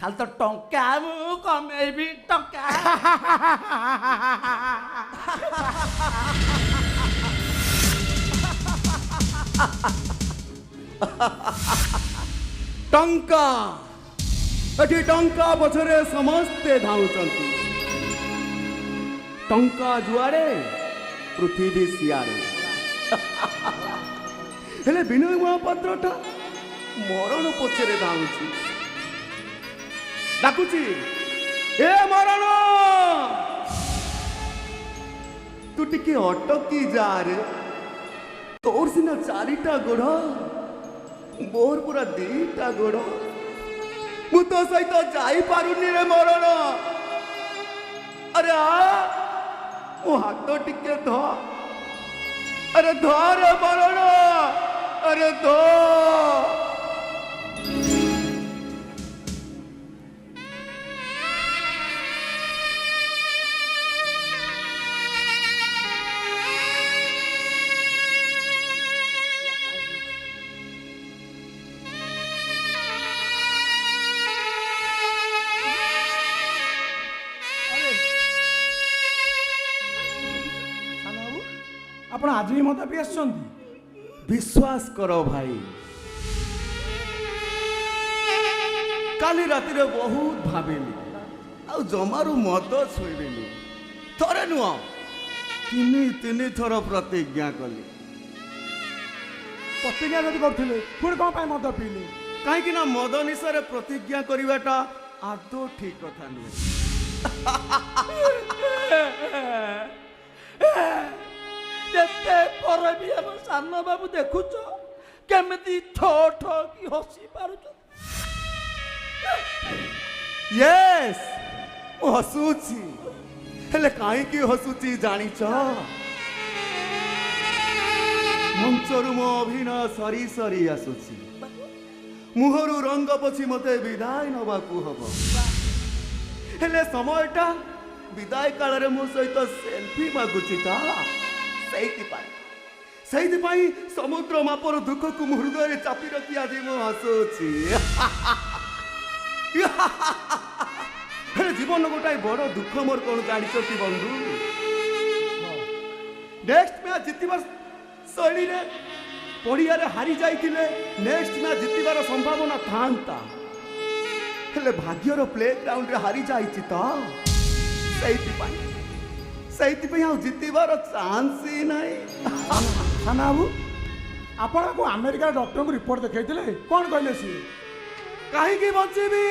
ଖାଲି ତ ଟଙ୍କା ମୁଁ କମେଇବି ଟଙ୍କା। टंका एठी टंका पछरे समस्ते धाउचंती। टंका जुआरे पृथ्वी सियारे। हेले विनय महापात्रटा मरण पछरे धाउची। डाकुची ए मरण तू टिके अटकी जा रे। तोर सिना चारिटा गोड़ मोर पूरा दीटा गोड़ मु तो सहित जाई पारुनी रे मरण। अरे आ मो हाथ टिके ध। अरे ध रे मरण। अरे ध। आपण आज भी मत पी आस विश्वास करो भाई काली राति रे बहुत भाविली आ जमारू मद छुईबिनी। थरे नुह तीन थर प्रतिज्ञा कली। प्रतिज्ञा जब करते पुणी कौन पाई मद पीले कहीं ना मद निशा प्रतिज्ञा करवाटा आदौ ठीक कथा नुहे। ଯେତେ ପରେ ବି ଆମ ସାନ ବାବୁ ଦେଖୁଛ କେମିତି ଠ ଠ କି ହସି ପାରୁଛ। यस मु हसुची हेले कहीं हसुची जानिच मंचरू मो अभिनय सरी सरी आसुची मुहरु रंग पछी मते विदाय नबाकू हबो। हेले समयटा विदाय काल रे मो सहित सेल्फी मागुची ता सही समुद्र मापर दुख को हृदय चापी रखी आज मु हसुची। जीवन गोटाए बड़ दुख मोर कौन जानिच कि बंधु नेक्स्ट मैच जितबार शैली रे पड़िया रे हारी जाइथिले नेक्स्ट मैच जितबार संभावना थांता हेले भाग्यर प्ले ग्राउंड रे हारी जाइछि त सही जितबार चांस ही नहीं। साना बाबू आपण को अमेरिका डॉक्टर को रिपोर्ट देखते कौन कहले सी कहीं बचीबी